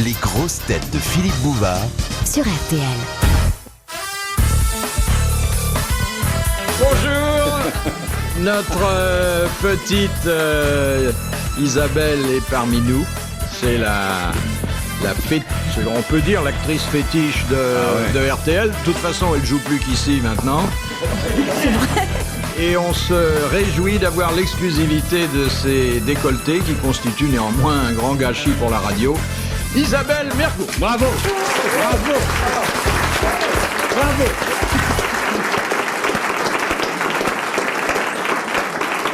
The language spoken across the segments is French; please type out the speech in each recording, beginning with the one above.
Les grosses têtes de Philippe Bouvard sur RTL. Bonjour. Notre petite Isabelle est parmi nous. C'est on peut dire l'actrice fétiche de RTL. De toute façon, elle joue plus qu'ici maintenant. C'est vrai. Et on se réjouit d'avoir l'exclusivité de ces décolletés qui constituent néanmoins un grand gâchis pour la radio. Isabelle Mergo. Bravo. Bravo. Bravo.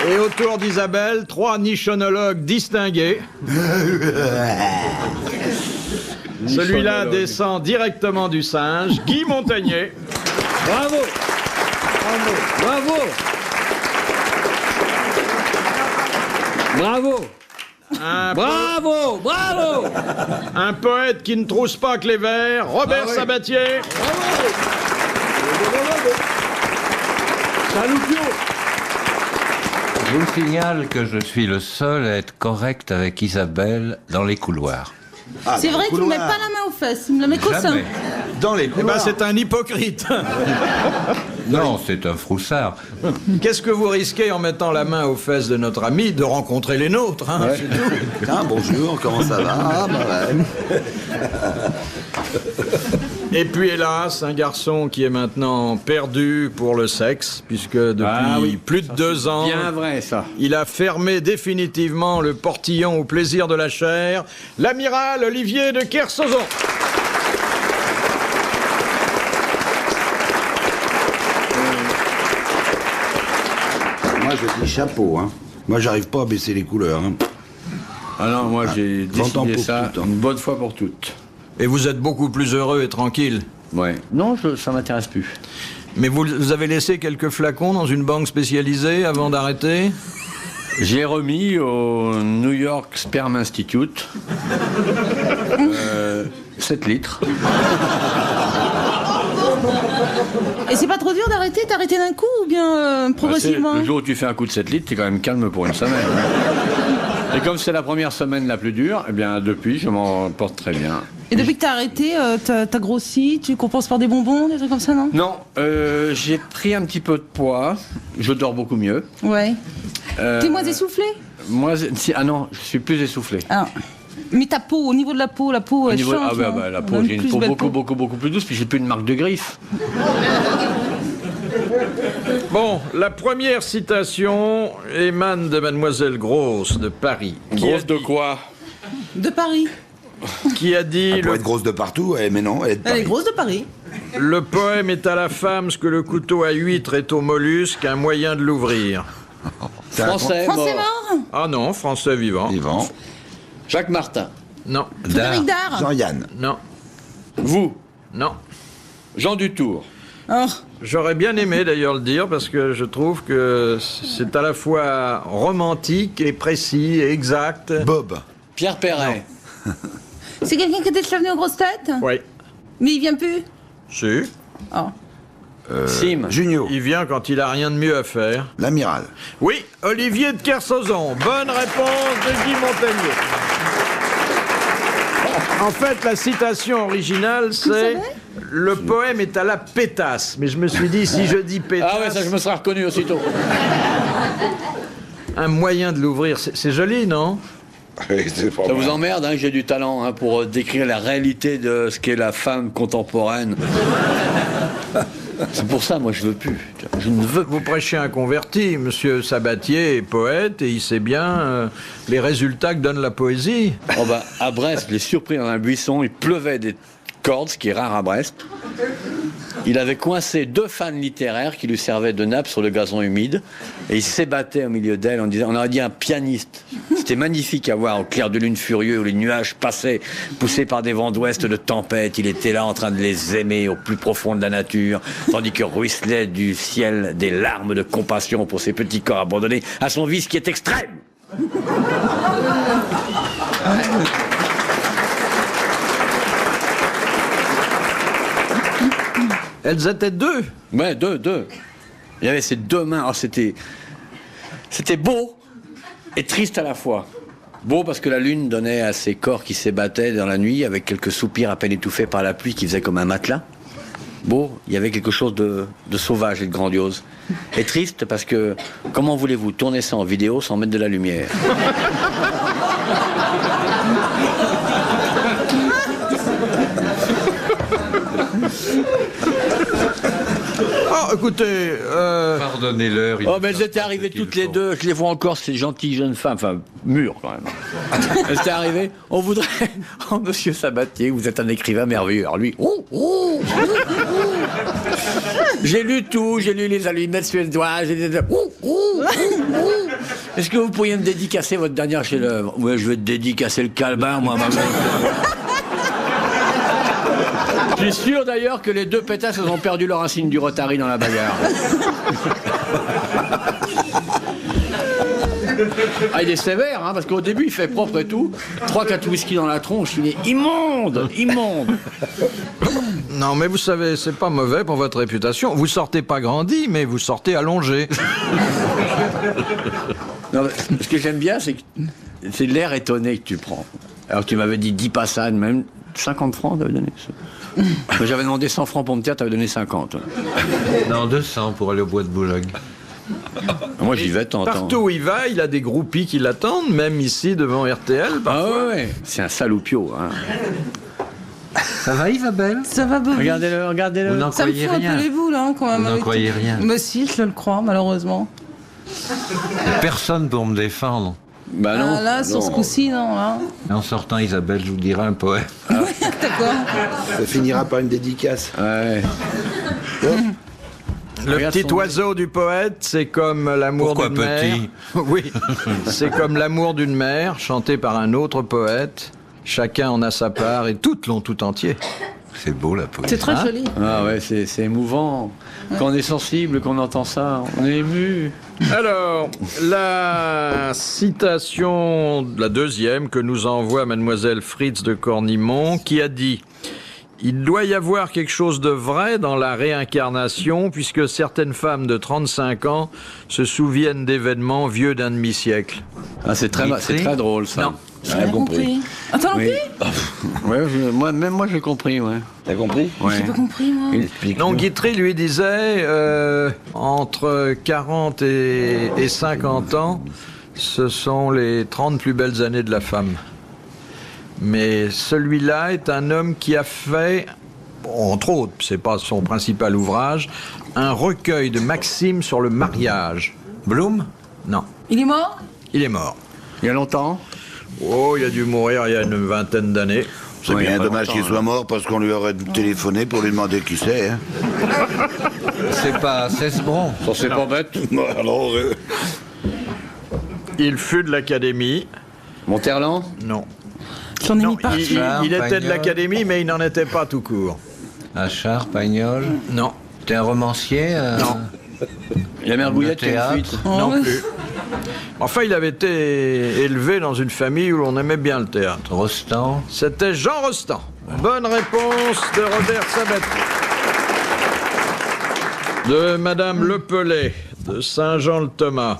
Et autour d'Isabelle, 3 nichonologues distingués. Celui-là descend directement du singe, Guy Montagnier. Bravo. Bravo. Bravo. Bravo. Un poète qui ne trousse pas que les vers, Robert Sabatier. Salut Pio. Je vous signale que je suis le seul à être correct avec Isabelle dans les couloirs. C'est vrai qu'il ne met pas la main aux fesses, il me la met qu'au sein. Jamais. dans les Eh ben, couloirs. c'est un hypocrite. Non, c'est un froussard. Qu'est-ce que vous risquez en mettant la main aux fesses de notre ami de rencontrer les nôtres, hein, c'est tout. Ah, bonjour, comment ça va? Ah, bah ouais. Et puis hélas, un garçon qui est maintenant perdu pour le sexe, puisque depuis plus de 2 ans, Bien vrai ça. il a fermé définitivement le portillon au plaisir de la chair, l'amiral Olivier de Kersauzon. Moi, je dis chapeau, hein. Moi, j'arrive pas à baisser les couleurs, hein. Ah non, moi j'ai 30 ans décidé pour ça tout, hein. une bonne fois pour toutes. Et vous êtes beaucoup plus heureux et tranquille. Ouais. Non, ça m'intéresse plus. Mais vous avez laissé quelques flacons dans une banque spécialisée avant d'arrêter? J'ai remis au New York Sperm Institute 7 litres. Et c'est pas trop dur d'arrêter? T'as arrêté d'un coup ou bien progressivement? Le jour où tu fais un coup de 7 litres, t'es quand même calme pour une semaine. Et comme c'est la première semaine la plus dure, eh bien depuis, je m'en porte très bien. Et depuis que t'as arrêté, t'as grossi, tu compenses par des bonbons, des trucs comme ça, non? Non, j'ai pris un petit peu de poids. Je dors beaucoup mieux. Ouais. T'es moins essoufflé? Moi, non, je suis plus essoufflé. Ah. Mais ta peau, au niveau de la peau Au elle niveau- change. la non? peau, On a j'ai une peau belle beaucoup plus douce, puis j'ai plus une marque de griffe. Bon, la première citation émane de Mademoiselle Grosse de Paris. Grosse de quoi? De Paris. Qui a dit Elle pourrait être grosse de partout, mais non, elle est de Elle est Paris. grosse de Paris. le poème est à la femme ce que le couteau à huître est au mollusque, un moyen de l'ouvrir. Français Français mort. mort. Ah non, français vivant. Vivant. Jacques Martin. Non, Frédéric Dard. Jean-Yann. non, Vous. non. Jean Dutour. Oh. J'aurais bien aimé d'ailleurs le dire parce que je trouve que c'est à la fois romantique et précis et exact. Bob. Pierre Perret. C'est quelqu'un qui était déjà venu aux grosses têtes? Oui. Mais il vient plus? Si. Oh. Sim. Junio. Il vient quand il a rien de mieux à faire. L'amiral. Oui, Olivier de Kersauzon. Bonne réponse de Guy Montagnier. En fait, la citation originale, c'est savez « Le poème est à la pétasse ». Mais je me suis dit, si je dis pétasse, Ah ouais, ça je me serais reconnu aussitôt. un moyen de l'ouvrir, c'est joli, non? Ça vous emmerde hein, que j'ai du talent hein, pour décrire la réalité de ce qu'est la femme contemporaine. C'est pour ça, moi, je veux plus. Je ne veux Vous prêchez un converti. Monsieur Sabatier est poète et il sait bien les résultats que donne la poésie. Oh bah, à Brest, je l'ai surpris dans un buisson, il pleuvait des cordes, ce qui est rare à Brest. Il avait coincé 2 fans littéraires qui lui servaient de nappe sur le gazon humide et il s'ébattait au milieu d'elles en disant, on aurait dit un pianiste. C'était magnifique à voir au clair de lune furieux où les nuages passaient, poussés par des vents d'ouest de tempête. Il était là en train de les aimer au plus profond de la nature, tandis que ruisselaient du ciel des larmes de compassion pour ces petits corps abandonnés à son vice qui est extrême. Elles étaient 2. Ouais, 2. Il y avait ces 2 mains. Alors c'était beau et triste à la fois. Beau parce que la lune donnait à ces corps qui s'ébattaient dans la nuit avec quelques soupirs à peine étouffés par la pluie qui faisaient comme un matelas. Beau, il y avait quelque chose de sauvage et de grandiose. Et triste parce que, comment voulez-vous tourner ça en vidéo sans mettre de la lumière? Oh, écoutez, Pardonnez-leur. Oh, mais elles étaient arrivées toutes les deux. Je les vois encore, ces gentilles jeunes femmes, enfin, mûres quand même. Elles étaient arrivées. On voudrait. Oh, monsieur Sabatier, vous êtes un écrivain merveilleux. Alors lui. J'ai lu tout, j'ai lu les allumettes suédoises. Est-ce que vous pourriez me dédicacer votre dernière chef-d'œuvre? Ouais, je vais te dédicacer le Calbin, moi, ma mère. Je suis sûr d'ailleurs que les deux pétasses ont perdu leur insigne du Rotary dans la bagarre. Ah, il est sévère, hein, parce qu'au début, il fait propre et tout. 3-4 whisky dans la tronche, il est immonde, immonde. non, mais vous savez, c'est pas mauvais pour votre réputation. Vous sortez pas grandi, mais vous sortez allongé. Non, ce que j'aime bien, c'est que c'est l'air étonné que tu prends. Alors tu m'avais dit 10 passades, même 50 francs, t'avais donné ça. J'avais demandé 100 francs pour me taire, t'avais donné 50. Non, 200 pour aller au bois de Boulogne. Moi, j'y vais de temps en temps. Partout où il va, il a des groupies qui l'attendent, même ici devant RTL. Ah Parfois. ouais, c'est un saloupio. Hein. Ça va, Isabelle? Ça va, Bobby. Regardez-le, regardez-le. Vous n'en Ça me croyez fout un rien. peu les boules, hein, quand même. Vous n'en avec croyez tout. rien. Mais si, je le crois, malheureusement. Personne pour me défendre. Bah non. Ah, là, sur ce coup-ci, non, là. Et en sortant, Isabelle, je vous dirai un poème. D'accord. Ça finira par une dédicace. Ouais. Le Regarde petit son- oiseau du poète, c'est comme l'amour Pourquoi d'une mère. petit? Oui, c'est comme l'amour d'une mère, chanté par un autre poète. Chacun en a sa part et toutes l'ont tout entier. C'est beau, la poésie. C'est très joli. Ah ouais, c'est émouvant. Quand on est sensible, qu'on entend ça, on est ému. Alors, la citation, la deuxième, que nous envoie mademoiselle Fritz de Cornimont, qui a dit « Il doit y avoir quelque chose de vrai dans la réincarnation, puisque certaines femmes de 35 ans se souviennent d'événements vieux d'un demi-siècle. Ah, c'est très drôle, ça. Non. J'ai rien compris. Attends, Oui. Ouais, même moi, j'ai compris, ouais. T'as compris? Ouais. j'ai pas compris, moi. Donc Guitry lui disait, entre 40 et 50 ans, ce sont les 30 plus belles années de la femme. Mais celui-là est un homme qui a fait, entre autres, c'est pas son principal ouvrage, un recueil de maximes sur le mariage. Bloom? Non, Il est mort? il est mort. Il y a longtemps? Oh, il a dû mourir il y a une vingtaine d'années. C'est Ouais, y a bien pas dommage longtemps, qu'il là. soit mort parce qu'on lui aurait téléphoné pour lui demander qui c'est. Hein. C'est pas Cesbron. Ça, c'est pas bête. Alors, Il fut de l'Académie. Monterland? Non. J'en ai Non, mis partout. il était de Pagnol. l'Académie, mais il n'en était pas tout court. Achard, Pagnol. Non. T'es un romancier? Non. La mère Gouillette qui a une théâtre. fuite. Non ouais. plus. Enfin, il avait été élevé dans une famille où l'on aimait bien le théâtre. Rostand? C'était Jean Rostand. Bonne réponse de Robert Sabatier. De Madame Lepelay, de Saint-Jean-le-Thomas.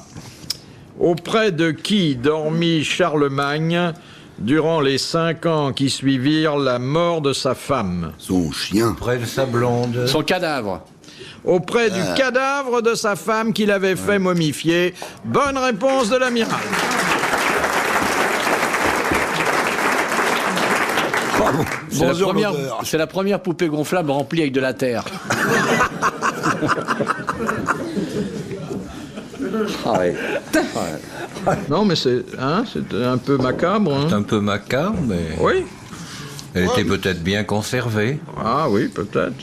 Auprès de qui dormit Charlemagne durant les 5 ans qui suivirent la mort de sa femme? son chien. Près de sa blonde. Son cadavre. Auprès du cadavre de sa femme qu'il avait fait momifier. Bonne réponse de l'amiral. Bonjour, l'odeur. C'est la première poupée gonflable remplie avec de la terre. Ah ouais. Non, mais c'est un peu macabre. C'est Hein. un peu macabre, mais Oui. elle était peut-être bien conservée. Ah oui, peut-être.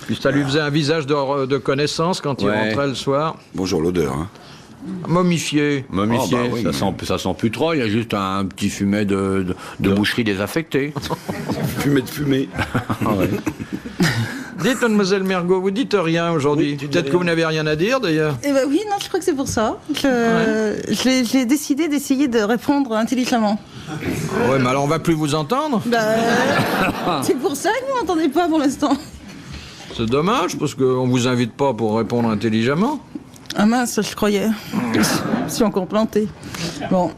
Puis ça lui faisait un visage de connaissance quand il Ouais. rentrait le soir. Bonjour l'odeur. Hein. Momifié. Momifié, Ah bah oui. ça sent plus trop, il y a juste un petit fumet de boucherie désaffectée. Fumée de fumée. Dites, mademoiselle Mergot, vous dites rien aujourd'hui. Oui, tu dis Peut-être que rien. vous n'avez rien à dire d'ailleurs. Eh ben oui, non, je crois que c'est pour ça. J'ai décidé d'essayer de répondre intelligemment. Ouais, mais alors on va plus vous entendre. C'est pour ça que vous m'entendez pas pour l'instant. C'est dommage parce qu'on vous invite pas pour répondre intelligemment. Ah mince, je croyais. Je suis encore plantée. Bon.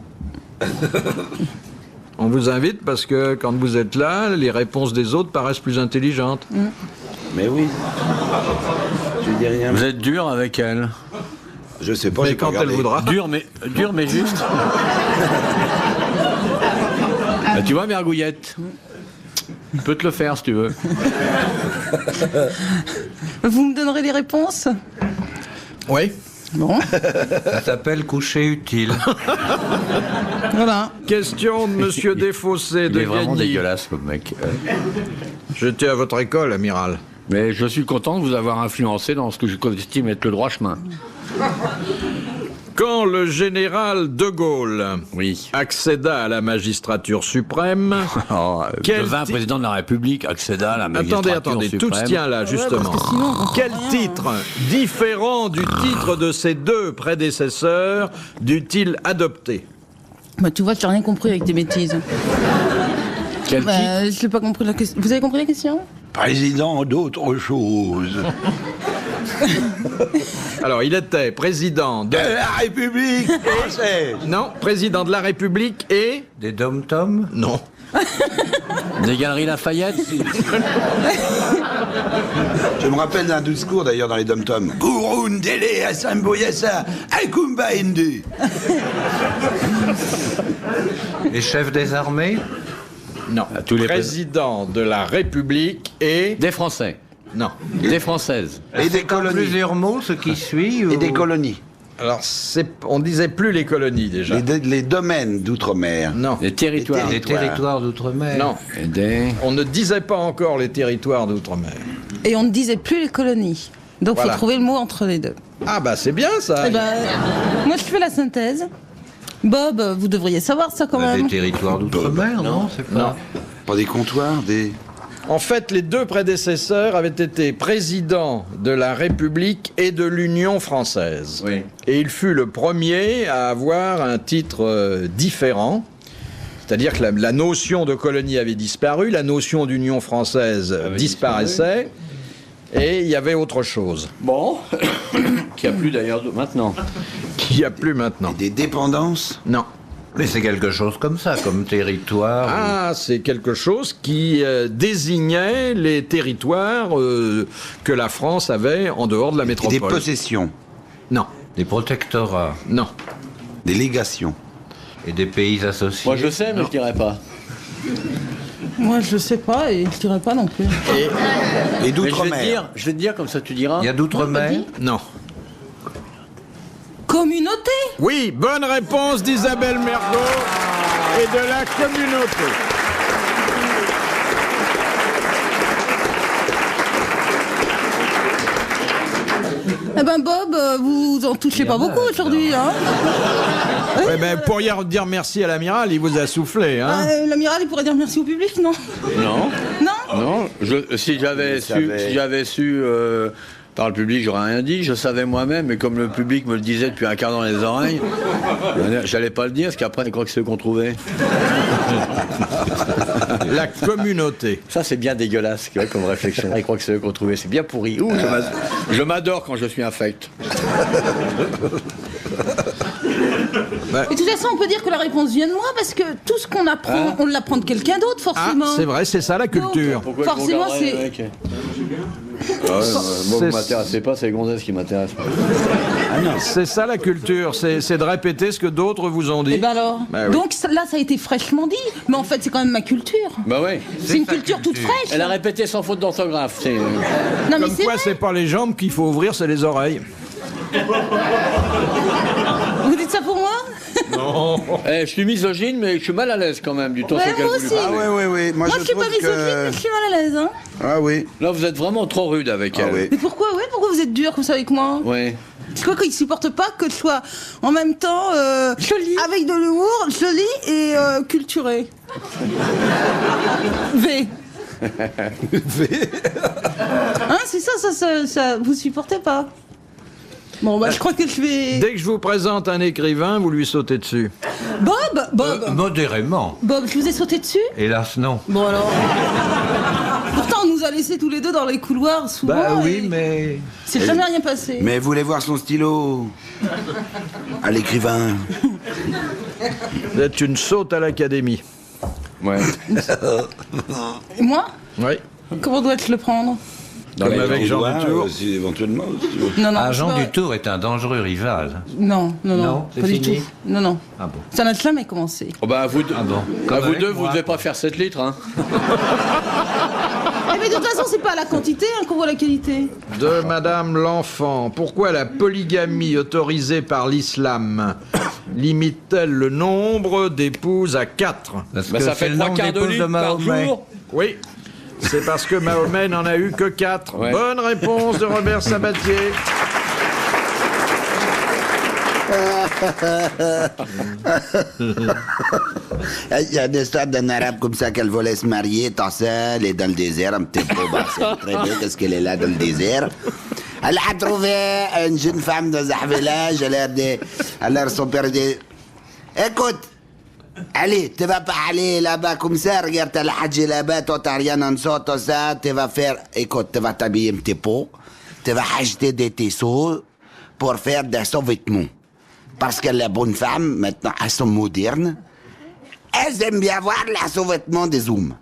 On vous invite parce que quand vous êtes là, les réponses des autres paraissent plus intelligentes. Mais oui. Je dis rien. Vous êtes dur avec elle. Je sais pas, Mais j'ai pas quand elle regardé. voudra. Dur mais juste. Bah, tu vois, Mergouillette, je peux te le faire si tu veux. Vous me donnerez les réponses? Oui. Bon, Ça s'appelle coucher utile. voilà. Question de Monsieur Desfossés Il de est vraiment Gagny. dégueulasse comme mec. J'étais à votre école, amiral. Mais je suis content de vous avoir influencé dans ce que je estime être le droit chemin. Quand le général de Gaulle Oui. accéda à la magistrature suprême... Quel Devint président de la République, accéda à la magistrature Attendez, suprême. tout se tient là, justement. Quel titre, différent du titre de ses deux prédécesseurs, dut-il adopter? Bah, tu vois, j'ai rien compris avec tes bêtises. Quel titre Bah, je n'ai pas compris la question. Vous avez compris la question? Président d'autre chose. Alors, il était président de... La République française. Non, président de la République et... Des dom-toms? Non. Des Galeries Lafayette. Je me rappelle d'un discours d'ailleurs dans les dom-toms. Gouroun délé à Samboyassa, Akumba Hindu. Les chefs des armées? Non. tous les Président de la République et... Des Français. Non. Des Françaises. Et des colonies. Plusieurs mots, ce qui suit Et ou... des colonies. Alors, on disait plus les colonies, déjà. Les domaines d'outre-mer. Non. Des territoires. Des territoires d'outre-mer? Non. Et des... On ne disait pas encore les territoires d'outre-mer. Et on ne disait plus les colonies. Donc, il Voilà. faut trouver le mot entre les deux. Ah bah c'est bien ça. Eh ben, moi, je fais la synthèse. Bob, vous devriez savoir ça quand Des même. territoires d'outre-mer, non? C'est pas... Non. Pas des comptoirs, des... En fait, les deux prédécesseurs avaient été présidents de la République et de l'Union française. Oui. Et il fut le premier à avoir un titre différent. C'est-à-dire que la notion de colonie avait disparu, la notion d'Union française disparaissait, et il y avait autre chose, Bon. Qui a plus d'ailleurs maintenant. qu'il n'y a plus maintenant. Des dépendances. Non. Mais c'est quelque chose comme ça, comme territoire. Ah, c'est quelque chose qui désignait les territoires que la France avait en dehors de la Et des métropole. possessions. Non, Des protectorats non. Des légations. et des pays associés. Moi je sais, mais je dirais pas. Moi, je sais pas et je dirais pas non plus. Et Mais d'outre-mer. je vais te dire comme ça tu diras. Il y a d'outre-mer? Non. Communauté. Oui, bonne réponse d'Isabelle Mergo et de la communauté. Eh ben, Bob, vous en touchez pas beaucoup aujourd'hui, hein. Ouais, ben, pour y dire merci à l'amiral, il vous a soufflé. Hein. L'amiral, il pourrait dire merci au public, non? Non. Non? Non. Si j'avais su par le public, j'aurais rien dit. Je savais moi-même, mais comme le public me le disait depuis un quart dans les oreilles, j'allais pas le dire, parce qu'après, ils croient que c'est eux qu'on trouvait. La communauté. Ça, c'est bien dégueulasse comme réflexion. Ils croient que c'est eux qu'on trouvait. C'est bien pourri. Ouh, je m'adore quand je suis infect. Et de toute façon, on peut dire que la réponse vient de moi parce que tout ce qu'on apprend, on l'apprend de quelqu'un d'autre, Ah, forcément. c'est vrai, c'est ça la culture. Donc, forcément, c'est. Moi, C'est- vous m'intéressez pas, c'est les gonzesses qui m'intéressent. C'est ça la culture, c'est de répéter ce que d'autres vous ont dit. Et ben alors Bah oui. Donc là, ça a été fraîchement dit. Mais en fait, c'est quand même ma culture. Bah ouais. C'est une sa culture toute culture. fraîche. Elle a répété sans faute d'orthographe. Non, mais Comme c'est quoi, vrai. c'est pas les jambes qu'il faut ouvrir, c'est les oreilles. Vous dites ça pour moi? Je suis misogyne, mais je suis mal à l'aise quand même du temps Ouais, sur lequel moi vous aussi. Ah ouais, ouais, ouais. Moi, Moi, je suis trouve pas misogyne, mais je suis mal à l'aise, hein. Ah oui. Là, vous êtes vraiment trop rude avec Ah elle. oui. Mais pourquoi, pourquoi vous êtes dur comme ça avec moi? Ouais. C'est quoi qu'ils supportent pas que je sois en même temps jolie, avec de l'humour, jolie et culturée. V. Hein, c'est ça, vous supportez pas? Bon, bah, je crois que je vais. Dès que je vous présente un écrivain, vous lui sautez dessus. Bob, Modérément. Bob, je vous ai sauté dessus? Hélas, non. Bon alors. Pourtant, on nous a laissés tous les deux dans les couloirs souvent. Bah oui, et mais... c'est jamais rien passé. Mais vous voulez voir son stylo à l'écrivain. Vous êtes une sotte à l'académie. Ouais. Et moi, Oui. comment dois-je le prendre? Dans Comme les- avec Jean Ouais, Dutour. si, éventuellement, si tu veux. Non, non. Ah, c'est Jean pas- Dutour est un dangereux rival. Non, non, non. Non, c'est pas du fini tout. Non, non. Ah bon. Ça n'a jamais commencé. Oh bah, vous deux, Ah bon. à Comme vous avec deux, vous moi. devez pas faire 7 litres. Hein. Eh, mais de toute façon, c'est pas à la quantité qu'on voit la qualité. De Madame L'Enfant. Pourquoi la polygamie autorisée par l'islam limite-t-elle le nombre d'épouses à 4? Parce Bah, que ça c'est fait le 3 nombre quarts de d'épouses litre par Mahomet. jour. Oui. C'est parce que Mahomet n'en a eu que 4. Ouais. Bonne réponse de Robert Sabatier. Il y a une histoire d'un arabe comme ça qu'elle voulait se marier, tant ça, elle est dans le désert, un petit peu, bah, c'est très bien qu'est-ce qu'elle est là dans le désert. Elle a trouvé une jeune femme dans un village, alors son père dit, écoute, allez, tu vas pas aller là-bas comme ça, regarde, t'as le hadji là-bas, toi t'as rien en dessous, tout ça, tu vas faire, écoute, tu vas t'habiller un petit peu, tu vas acheter des tissus pour faire des sous-vêtements. Parce que les bonnes femmes, maintenant, elles sont modernes. Elles aiment bien voir les sous-vêtements des hommes.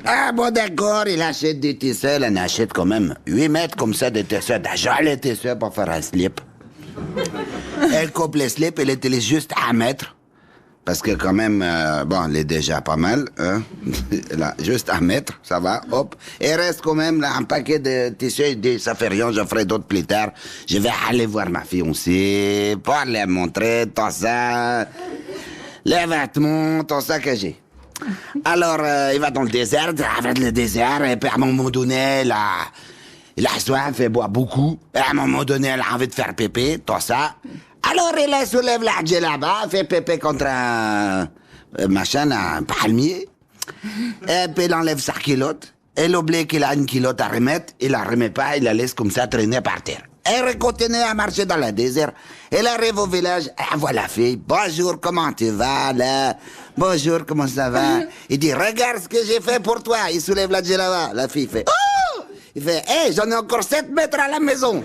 Ah bon, d'accord, il achète des tissus, elle en achète quand même 8 mètres comme ça de tissus, des jolis tissus pour faire un slip. Elle coupe les slips, elle utilise juste 1 mètre. Parce que quand même, bon, elle est déjà pas mal, hein. Là, juste 1 mètre, ça va, hop. Et reste quand même là un paquet de tissus, elle dit, ça fait rien, j'en ferai d'autres plus tard. Je vais aller voir ma fiancée, pour lui montrer tout ça, les vêtements, tout ça que j'ai. Alors, il va dans le désert, avec le désert, et puis à un moment donné, là, il a soif, il boit beaucoup, et à un moment donné, il a envie de faire pépé, tout ça. Alors, il soulève la hadji là-bas, fait pépé contre un machin, un palmier. Et puis, il enlève sa culotte. Il oublie qu'il a une culotte à remettre. Il la remet pas, il la laisse comme ça traîner par terre. Elle continue à marcher dans le désert. Elle arrive au village, elle voit la fille. Bonjour, comment tu vas, là? Bonjour, comment ça va? Il dit, regarde ce que j'ai fait pour toi. Il soulève la hadji là-bas. La fille fait, oh! Il fait, hé, j'en ai encore 7 mètres à la maison.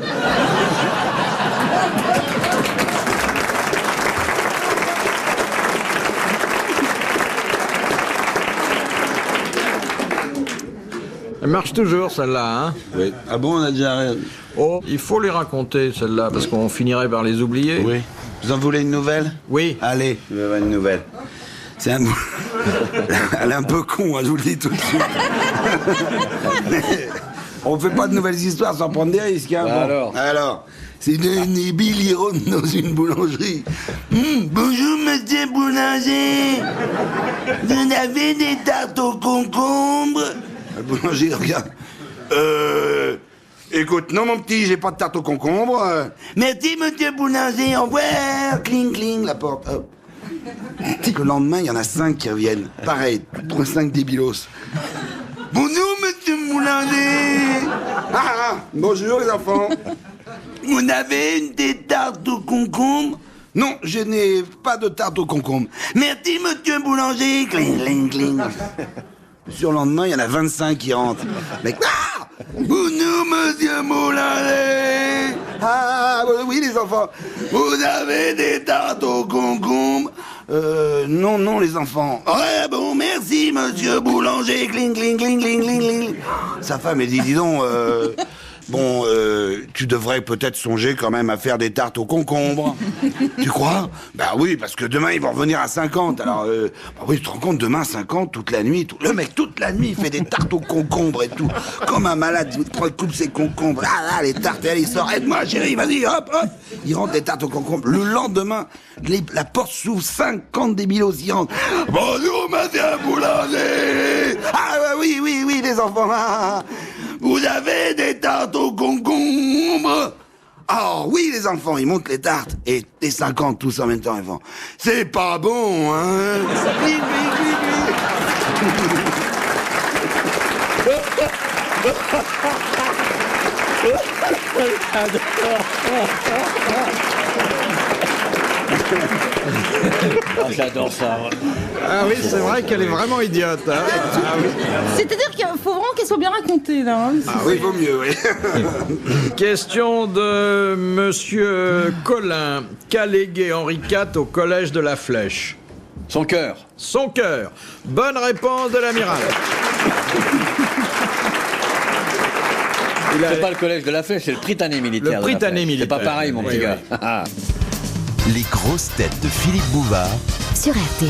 Elle marche toujours, celle-là, hein? Oui. Ah bon, on a déjà rien. Oh, il faut les raconter, celle-là, parce qu'on finirait par les oublier. Oui. Vous en voulez une nouvelle? Oui. Allez, je vais avoir une nouvelle. C'est un... Elle est un peu con, hein, je vous le dis tout de suite. On fait pas de nouvelles histoires sans prendre des risques, hein. Bah alors, c'est une Billy rentre dans une boulangerie. Bonjour, monsieur boulanger. Vous avez des tartes au concombre? Le boulanger regarde. Écoute, non mon petit, j'ai pas de tarte au concombre. Merci monsieur boulanger, au revoir. Cling, cling, la porte. Hop. Le lendemain, il y en a 5 qui reviennent. Pareil, 5 débilos. Bonjour monsieur boulanger. Bonjour les enfants. Vous avez une des tartes au concombre? Non, je n'ai pas de tarte au concombre. Merci monsieur boulanger. Cling, cling, cling. Sur le lendemain, il y en a 25 qui rentrent. Mais bonjour, monsieur Boulanger. Ah, oui, les enfants. Vous avez des tartes au concombre? Non, non, les enfants. Ouais, bon, merci, monsieur Boulanger. Cling, cling, cling, cling, cling, cling. Sa femme, elle dit, dis donc, bon, tu devrais peut-être songer quand même à faire des tartes au concombre. Tu crois? Bah oui, parce que demain, ils vont revenir à 50. Alors, bah oui, tu te rends compte, demain, 50, toute la nuit. Le mec, toute la nuit, il fait des tartes au concombre et tout. Comme un malade, il coupe ses concombres. Ah là, les tartes, elle, il sort. Aide-moi, chérie, vas-y, hop, hop. Il rentre des tartes au concombre. Le lendemain, la porte s'ouvre, 50 débilos y rentrent. Bonjour, monsieur Boulanger. Ah oui, oui, oui, les enfants. Vous avez des tartes au concombre? Ah oui, les enfants, ils montent les tartes. Et les 50 tous en même temps, ils font. C'est pas bon, hein? Oui, oui, oui, oui. Ah, j'adore ça. Ah oui, c'est vrai qu'elle est vraiment idiote. Hein. Ah oui. C'est-à-dire qu'il faut vraiment qu'elle soit bien racontée, là. Hein. Ah oui, vaut mieux, oui. Question de Monsieur Collin. Qu'a légué Henri IV au collège de la Flèche? Son cœur. Son cœur. Bonne réponse de l'amiral. C'est pas le collège de la Flèche, c'est le Prytanée militaire. Le Prytanée militaire. C'est pas pareil, mon Oui, petit oui. gars. Les grosses têtes de Philippe Bouvard sur RTL.